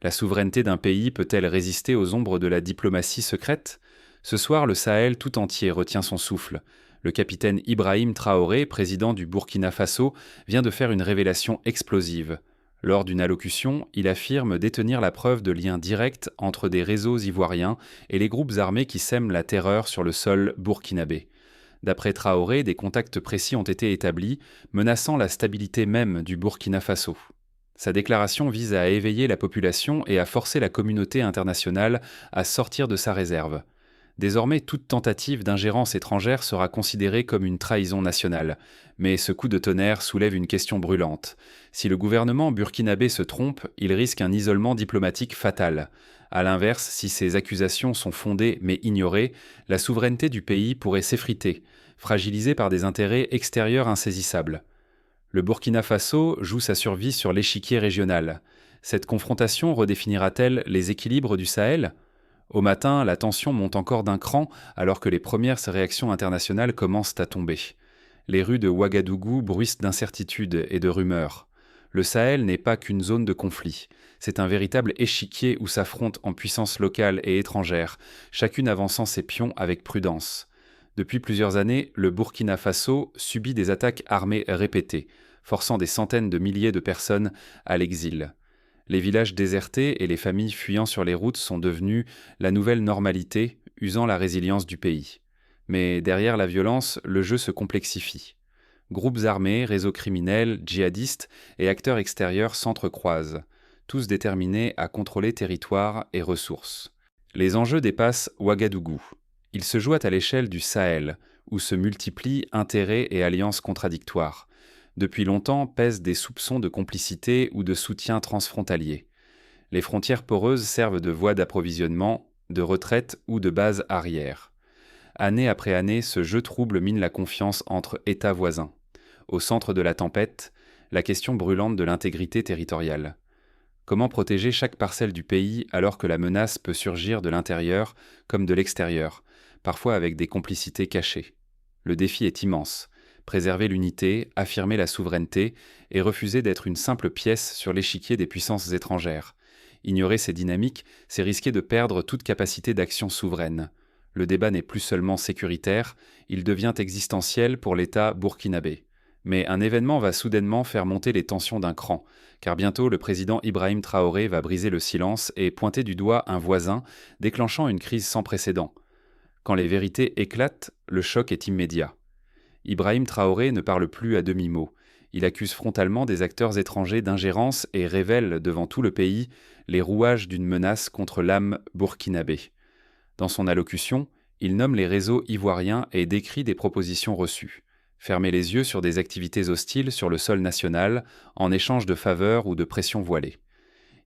La souveraineté d'un pays peut-elle résister aux ombres de la diplomatie secrète? Ce soir, le Sahel tout entier retient son souffle. Le capitaine Ibrahim Traoré, président du Burkina Faso, vient de faire une révélation explosive. Lors d'une allocution, il affirme détenir la preuve de liens directs entre des réseaux ivoiriens et les groupes armés qui sèment la terreur sur le sol burkinabé. D'après Traoré, des contacts précis ont été établis, menaçant la stabilité même du Burkina Faso. Sa déclaration vise à éveiller la population et à forcer la communauté internationale à sortir de sa réserve. Désormais, toute tentative d'ingérence étrangère sera considérée comme une trahison nationale. Mais ce coup de tonnerre soulève une question brûlante. Si le gouvernement burkinabé se trompe, il risque un isolement diplomatique fatal. A l'inverse, si ces accusations sont fondées mais ignorées, la souveraineté du pays pourrait s'effriter, fragilisée par des intérêts extérieurs insaisissables. Le Burkina Faso joue sa survie sur l'échiquier régional. Cette confrontation redéfinira-t-elle les équilibres du Sahel ? Au matin, la tension monte encore d'un cran alors que les premières réactions internationales commencent à tomber. Les rues de Ouagadougou bruissent d'incertitudes et de rumeurs. Le Sahel n'est pas qu'une zone de conflit. C'est un véritable échiquier où s'affrontent en puissances locales et étrangères, chacune avançant ses pions avec prudence. Depuis plusieurs années, le Burkina Faso subit des attaques armées répétées, forçant des centaines de milliers de personnes à l'exil. Les villages désertés et les familles fuyant sur les routes sont devenus la nouvelle normalité, usant la résilience du pays. Mais derrière la violence, le jeu se complexifie. Groupes armés, réseaux criminels, djihadistes et acteurs extérieurs s'entrecroisent, tous déterminés à contrôler territoire et ressources. Les enjeux dépassent Ouagadougou. Ils se jouent à l'échelle du Sahel, où se multiplient intérêts et alliances contradictoires. Depuis longtemps pèsent des soupçons de complicité ou de soutien transfrontalier. Les frontières poreuses servent de voies d'approvisionnement, de retraite ou de base arrière. Année après année, ce jeu trouble mine la confiance entre États voisins. Au centre de la tempête, la question brûlante de l'intégrité territoriale. Comment protéger chaque parcelle du pays alors que la menace peut surgir de l'intérieur comme de l'extérieur, parfois avec des complicités cachées? Le défi est immense. Préserver l'unité, affirmer la souveraineté et refuser d'être une simple pièce sur l'échiquier des puissances étrangères. Ignorer ces dynamiques, c'est risquer de perdre toute capacité d'action souveraine. Le débat n'est plus seulement sécuritaire, il devient existentiel pour l'État burkinabé. Mais un événement va soudainement faire monter les tensions d'un cran, car bientôt le président Ibrahim Traoré va briser le silence et pointer du doigt un voisin, déclenchant une crise sans précédent. Quand les vérités éclatent, le choc est immédiat. Ibrahim Traoré ne parle plus à demi-mot. Il accuse frontalement des acteurs étrangers d'ingérence et révèle devant tout le pays les rouages d'une menace contre l'âme burkinabé. Dans son allocution, il nomme les réseaux ivoiriens et décrit des propositions reçues. Fermer les yeux sur des activités hostiles sur le sol national en échange de faveurs ou de pressions voilées.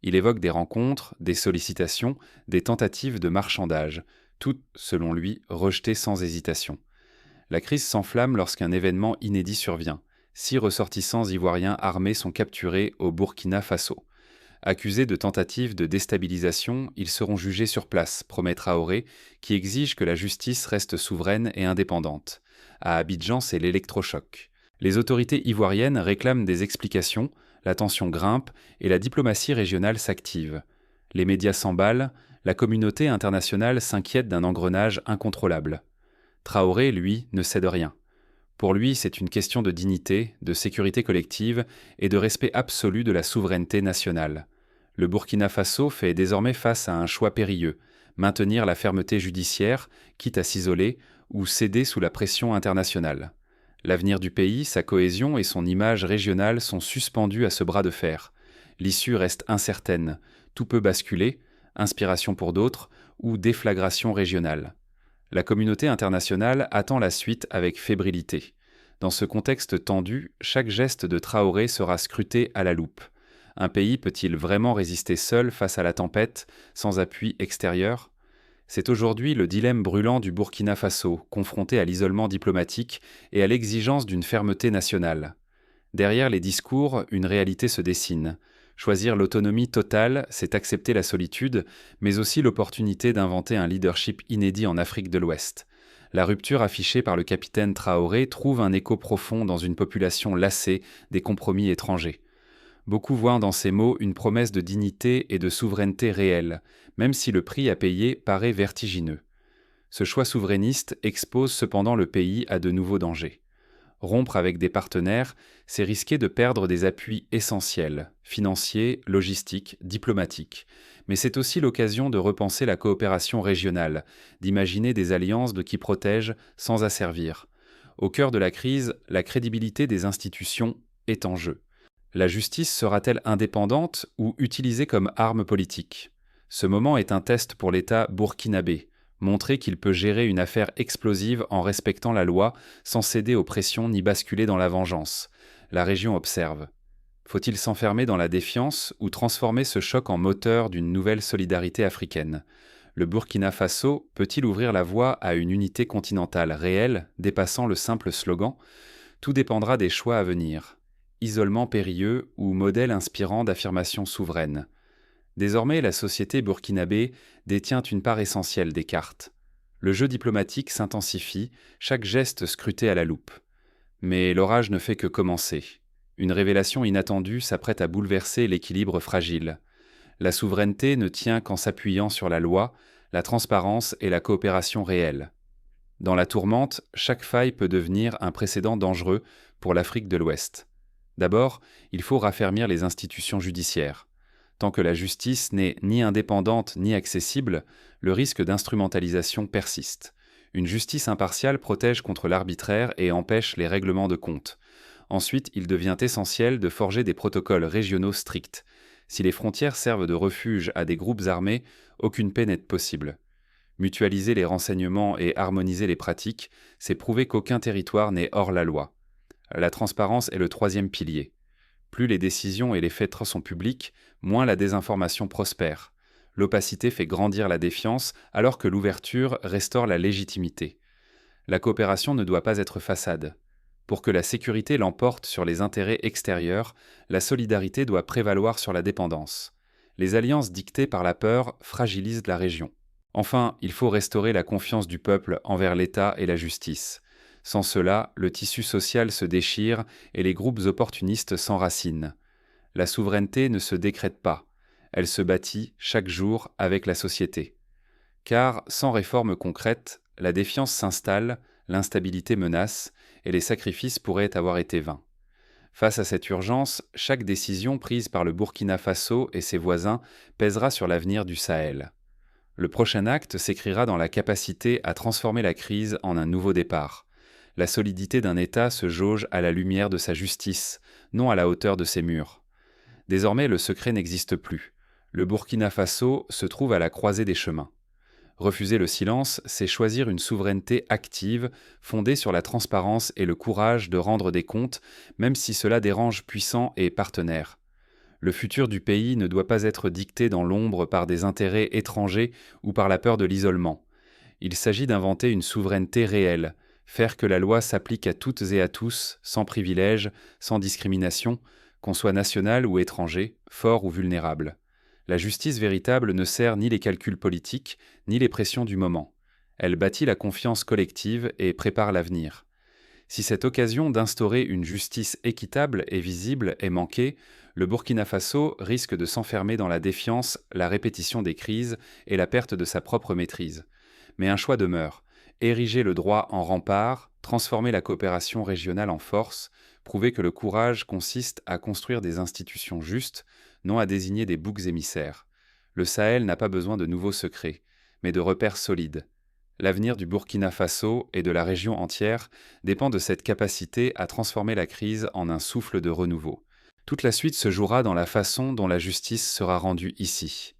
Il évoque des rencontres, des sollicitations, des tentatives de marchandage, toutes, selon lui, rejetées sans hésitation. La crise s'enflamme lorsqu'un événement inédit survient. 6 ressortissants ivoiriens armés sont capturés au Burkina Faso. Accusés de tentatives de déstabilisation, ils seront jugés sur place, promet Traoré, qui exige que la justice reste souveraine et indépendante. À Abidjan, c'est l'électrochoc. Les autorités ivoiriennes réclament des explications, la tension grimpe et la diplomatie régionale s'active. Les médias s'emballent, la communauté internationale s'inquiète d'un engrenage incontrôlable. Traoré, lui, ne cède rien. Pour lui, c'est une question de dignité, de sécurité collective et de respect absolu de la souveraineté nationale. Le Burkina Faso fait désormais face à un choix périlleux, maintenir la fermeté judiciaire, quitte à s'isoler, ou céder sous la pression internationale. L'avenir du pays, sa cohésion et son image régionale sont suspendus à ce bras de fer. L'issue reste incertaine, tout peut basculer, inspiration pour d'autres, ou déflagration régionale. La communauté internationale attend la suite avec fébrilité. Dans ce contexte tendu, chaque geste de Traoré sera scruté à la loupe. Un pays peut-il vraiment résister seul face à la tempête, sans appui extérieur ? C'est aujourd'hui le dilemme brûlant du Burkina Faso, confronté à l'isolement diplomatique et à l'exigence d'une fermeté nationale. Derrière les discours, une réalité se dessine. Choisir l'autonomie totale, c'est accepter la solitude, mais aussi l'opportunité d'inventer un leadership inédit en Afrique de l'Ouest. La rupture affichée par le capitaine Traoré trouve un écho profond dans une population lassée des compromis étrangers. Beaucoup voient dans ces mots une promesse de dignité et de souveraineté réelle, même si le prix à payer paraît vertigineux. Ce choix souverainiste expose cependant le pays à de nouveaux dangers. Rompre avec des partenaires, c'est risquer de perdre des appuis essentiels, financiers, logistiques, diplomatiques. Mais c'est aussi l'occasion de repenser la coopération régionale, d'imaginer des alliances qui protègent sans asservir. Au cœur de la crise, la crédibilité des institutions est en jeu. La justice sera-t-elle indépendante ou utilisée comme arme politique? Ce moment est un test pour l'État burkinabé, montrer qu'il peut gérer une affaire explosive en respectant la loi, sans céder aux pressions ni basculer dans la vengeance. La région observe. Faut-il s'enfermer dans la défiance ou transformer ce choc en moteur d'une nouvelle solidarité africaine? Le Burkina Faso peut-il ouvrir la voie à une unité continentale réelle, dépassant le simple slogan? Tout dépendra des choix à venir. Isolement périlleux ou modèle inspirant d'affirmation souveraine. Désormais, la société burkinabé détient une part essentielle des cartes. Le jeu diplomatique s'intensifie, chaque geste scruté à la loupe. Mais l'orage ne fait que commencer. Une révélation inattendue s'apprête à bouleverser l'équilibre fragile. La souveraineté ne tient qu'en s'appuyant sur la loi, la transparence et la coopération réelle. Dans la tourmente, chaque faille peut devenir un précédent dangereux pour l'Afrique de l'Ouest. D'abord, il faut raffermir les institutions judiciaires. Tant que la justice n'est ni indépendante ni accessible, le risque d'instrumentalisation persiste. Une justice impartiale protège contre l'arbitraire et empêche les règlements de compte. Ensuite, il devient essentiel de forger des protocoles régionaux stricts. Si les frontières servent de refuge à des groupes armés, aucune paix n'est possible. Mutualiser les renseignements et harmoniser les pratiques, c'est prouver qu'aucun territoire n'est hors la loi. La transparence est le troisième pilier. Plus les décisions et les faits sont publics, moins la désinformation prospère. L'opacité fait grandir la défiance, alors que l'ouverture restaure la légitimité. La coopération ne doit pas être façade. Pour que la sécurité l'emporte sur les intérêts extérieurs, la solidarité doit prévaloir sur la dépendance. Les alliances dictées par la peur fragilisent la région. Enfin, il faut restaurer la confiance du peuple envers l'État et la justice. Sans cela, le tissu social se déchire et les groupes opportunistes s'enracinent. La souveraineté ne se décrète pas, elle se bâtit chaque jour avec la société. Car, sans réformes concrètes, la défiance s'installe, l'instabilité menace, et les sacrifices pourraient avoir été vains. Face à cette urgence, chaque décision prise par le Burkina Faso et ses voisins pèsera sur l'avenir du Sahel. Le prochain acte s'écrira dans la capacité à transformer la crise en un nouveau départ. La solidité d'un État se jauge à la lumière de sa justice, non à la hauteur de ses murs. Désormais, le secret n'existe plus. Le Burkina Faso se trouve à la croisée des chemins. Refuser le silence, c'est choisir une souveraineté active, fondée sur la transparence et le courage de rendre des comptes, même si cela dérange puissants et partenaires. Le futur du pays ne doit pas être dicté dans l'ombre par des intérêts étrangers ou par la peur de l'isolement. Il s'agit d'inventer une souveraineté réelle, faire que la loi s'applique à toutes et à tous, sans privilèges, sans discrimination, qu'on soit national ou étranger, fort ou vulnérable. La justice véritable ne sert ni les calculs politiques, ni les pressions du moment. Elle bâtit la confiance collective et prépare l'avenir. Si cette occasion d'instaurer une justice équitable et visible est manquée, le Burkina Faso risque de s'enfermer dans la défiance, la répétition des crises et la perte de sa propre maîtrise. Mais un choix demeure. Ériger le droit en rempart, transformer la coopération régionale en force, prouver que le courage consiste à construire des institutions justes, non à désigner des boucs émissaires. Le Sahel n'a pas besoin de nouveaux secrets, mais de repères solides. L'avenir du Burkina Faso et de la région entière dépend de cette capacité à transformer la crise en un souffle de renouveau. Toute la suite se jouera dans la façon dont la justice sera rendue ici.